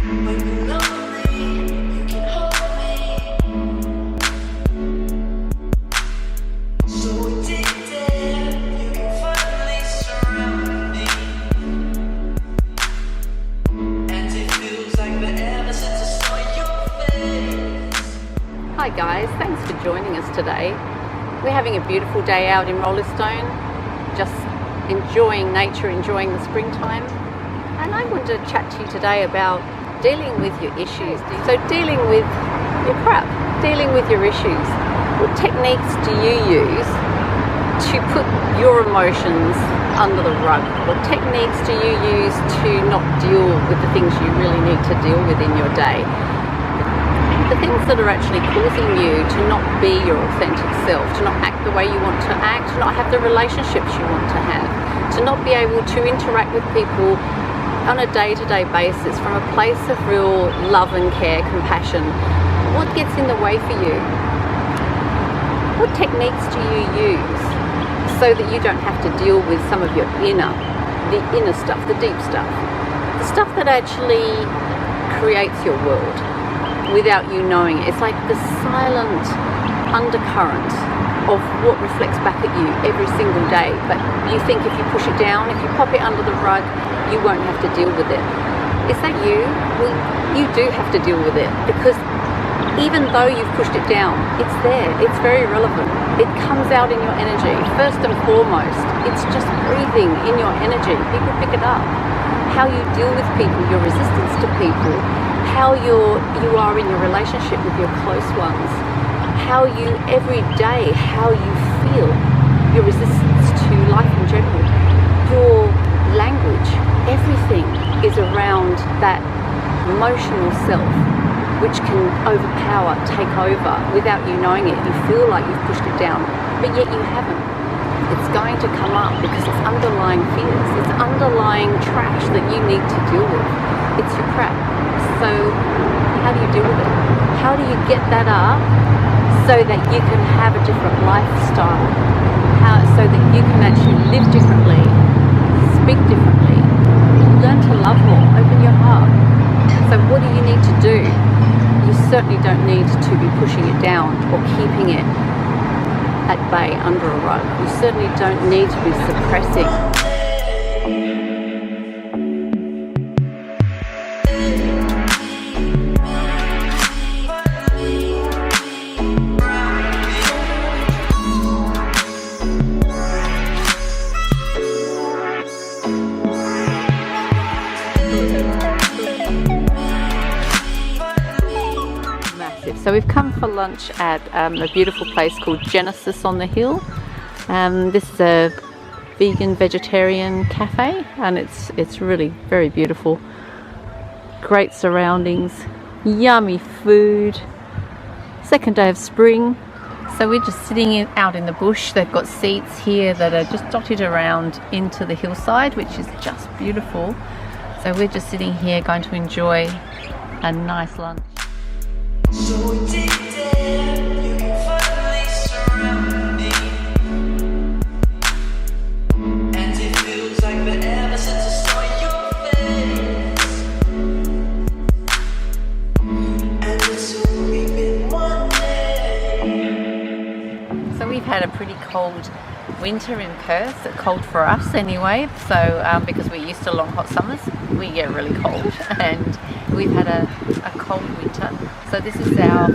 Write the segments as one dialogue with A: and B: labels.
A: Hi guys, thanks for joining us today. We're having a beautiful day out in Rollestone, just enjoying nature, enjoying the springtime. And I want to chat to you today about dealing with your issues. So dealing with your crap, dealing with your issues. What techniques do you use to put your emotions under the rug? What techniques do you use to not deal with the things you really need to deal with in your day? The things that are actually causing you to not be your authentic self, to not act the way you want to act, to not have the relationships you want to have, to not be able to interact with people on a day-to-day basis from a place of real love and care, compassion. What gets in the way for you? What techniques do you use so that you don't have to deal with some of your the inner stuff, the deep stuff, the stuff that actually creates your world without you knowing it? It's like the silent undercurrent of what reflects back at you every single day, but you think if you push it down, if you pop it under the rug, you won't have to deal with it. Is that you? Well, you do have to deal with it, because even though you've pushed it down, it's there, it's very relevant. It comes out in your energy. First and foremost, it's just breathing in your energy. People pick it up. How you deal with people, your resistance to people, how you are in your relationship with your close ones, how you every day, how you feel, your resistance to life in general, your language, everything is around that emotional self, which can overpower, take over without you knowing it. You feel like you've pushed it down, but yet you haven't. It's going to come up because it's underlying fears, it's underlying trash that you need to deal with. It's your crap. So how do you deal with it? How do you get that up so that you can have a different lifestyle? So that you can actually live differently, speak differently, learn to love more, open your heart. So what do you need to do? You certainly don't need to be pushing it down or keeping it at bay under a rug. You certainly don't need to be suppressing. So we've come for lunch at a beautiful place called Genesis on the Hill. This is a vegan vegetarian cafe, and it's really very beautiful. Great surroundings, yummy food. Second day of spring. So we're just sitting out in the bush. They've got seats here that are just dotted around into the hillside, which is just beautiful. So we're just sitting here going to enjoy a nice lunch. So deep there, you can finally surround me, and it feels like forever since I saw your face, and it's only been one day. So we've had a pretty cold winter in Perth, cold for us anyway, so because we're used to long hot summers, we get really cold, and we've had a cold winter. So this is our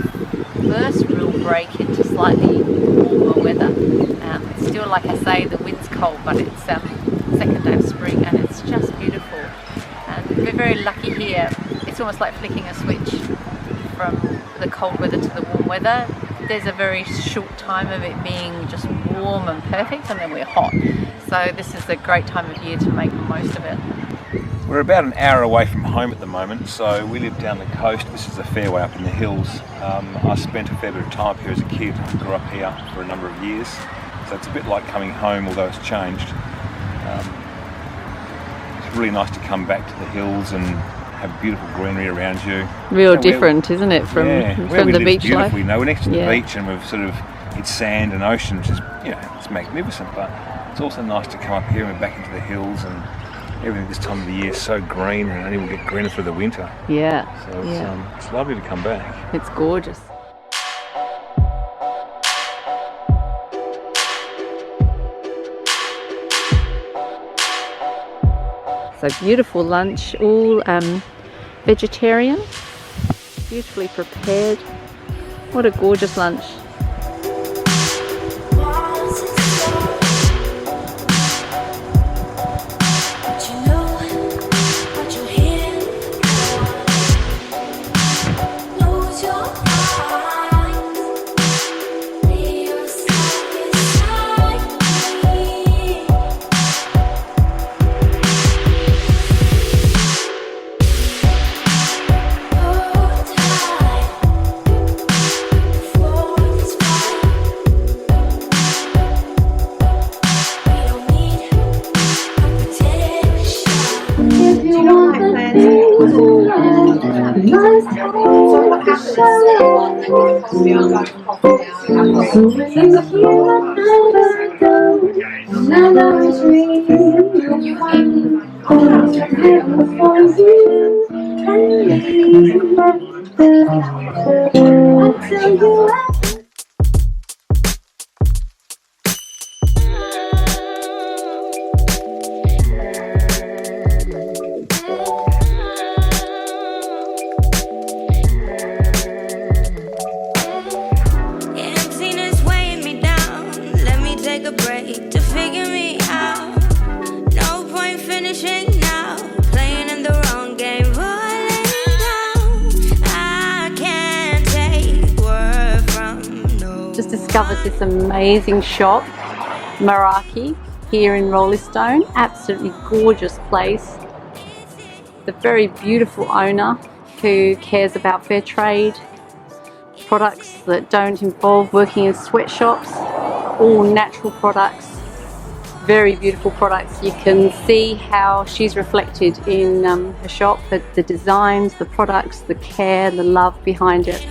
A: first real break into slightly warmer weather. Still, like I say, the wind's cold, but it's second day of spring and it's just beautiful. And we're very lucky here. It's almost like flicking a switch from the cold weather to the warm weather. There's a very short time of it being just warm and perfect, and then we're hot. So this is a great time of year to make the most of it.
B: We're about an hour away from home at the moment, so we live down the coast. This is a fair way up in the hills. I spent a fair bit of time up here as a kid. I grew up here for a number of years, so it's a bit like coming home, although it's changed. It's really nice to come back to the hills and have beautiful greenery around you.
A: Real different, isn't it, from the beach life?
B: You know, we're next to the beach, and we've it's sand and ocean, which is, it's magnificent, but it's also nice to come up here and back into the hills and everything this time of the year is so green, and only will get greener through the winter.
A: Yeah.
B: So it's lovely to come back.
A: It's gorgeous. So beautiful lunch, all vegetarian, beautifully prepared. What a gorgeous lunch. Just discovered this amazing shop, Meraki, here in Rollistone. Absolutely gorgeous place. The very beautiful owner who cares about fair trade, products that don't involve working in sweatshops, all natural products, very beautiful products. You can see how she's reflected in her shop, the designs, the products, the care, the love behind it.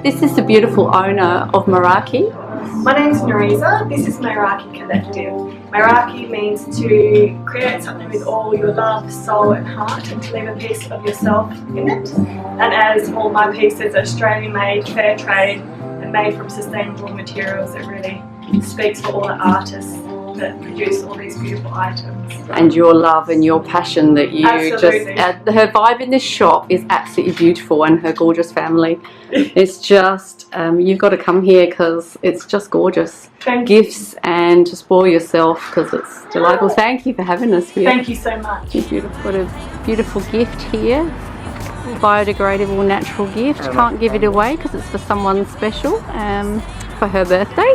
A: This is the beautiful owner of Meraki.
C: My name's Narisa. This is Meraki Collective. Meraki means to create something with all your love, soul and heart, and to leave a piece of yourself in it. And as all my pieces are Australian made, fair trade and made from sustainable materials, it really speaks for all the artists that produce all these beautiful items.
A: And your love and your passion that you
C: Absolutely.
A: just, her vibe in this shop is absolutely beautiful, and her gorgeous family. It's just, you've got to come here because it's just gorgeous.
C: Thank you.
A: Gifts and to spoil yourself because it's delightful. Thank you for having us here.
C: Thank you so much.
A: You've got a beautiful gift here. Biodegradable natural gift. Can't give it away because it's for someone special for her birthday.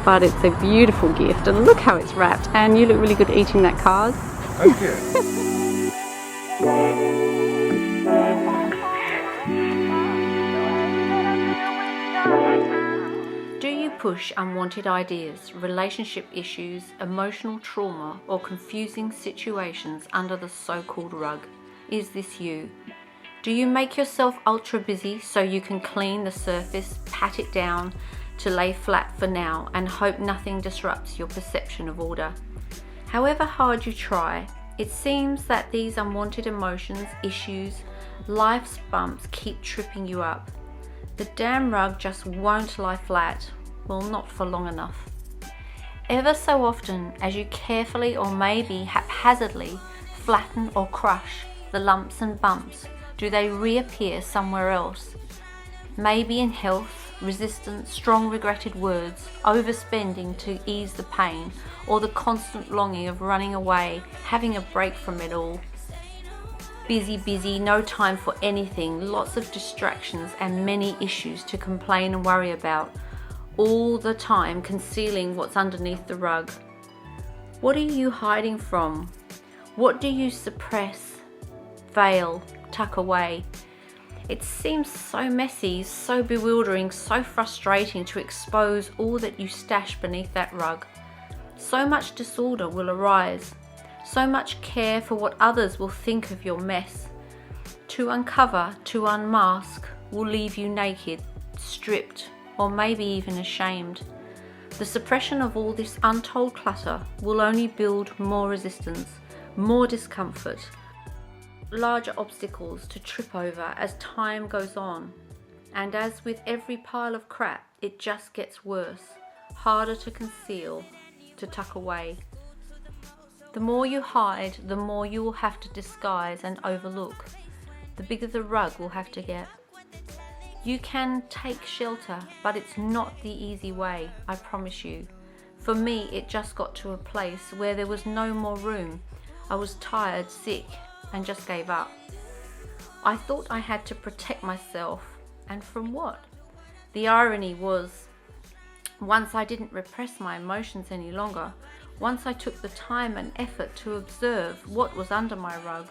A: But it's a beautiful gift, and look how it's wrapped, and you look really good eating that card.
B: Thank you.
A: Do you push unwanted ideas, relationship issues, emotional trauma, or confusing situations under the so-called rug? Is this you? Do you make yourself ultra busy so you can clean the surface, pat it down, to lay flat for now and hope nothing disrupts your perception of order? However hard you try, it seems that these unwanted emotions, issues, life's bumps keep tripping you up. The damn rug just won't lie flat, well, not for long enough. Ever so often, as you carefully or maybe haphazardly flatten or crush the lumps and bumps, do they reappear somewhere else? Maybe in health, resistance, strong regretted words, overspending to ease the pain, or the constant longing of running away, having a break from it all. Busy, no time for anything, lots of distractions and many issues to complain and worry about, all the time concealing what's underneath the rug. What are you hiding from? What do you suppress?
D: veil, tuck away. It seems so messy, so bewildering, so frustrating to expose all that you stash beneath that rug. So much disorder will arise, so much care for what others will think of your mess. To uncover, to unmask, will leave you naked, stripped, or maybe even ashamed. The suppression of all this untold clutter will only build more resistance, more discomfort, larger obstacles to trip over as time goes on. And as with every pile of crap, it just gets worse, harder to conceal, to tuck away. The more you hide, the more you will have to disguise and overlook. The bigger the rug will have to get. You can take shelter, but it's not the easy way, I promise you. For me, it just got to a place where there was no more room. I was tired, sick, and just gave up. I thought I had to protect myself, and from what? The irony was, once I didn't repress my emotions any longer, once I took the time and effort to observe what was under my rug,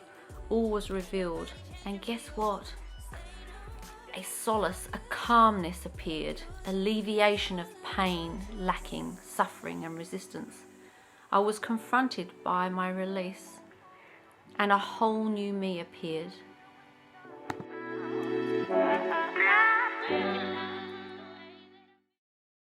D: all was revealed. And guess what? A solace, a calmness appeared, alleviation of pain, lacking, suffering and resistance. I was confronted by my release, and a whole new me appeared.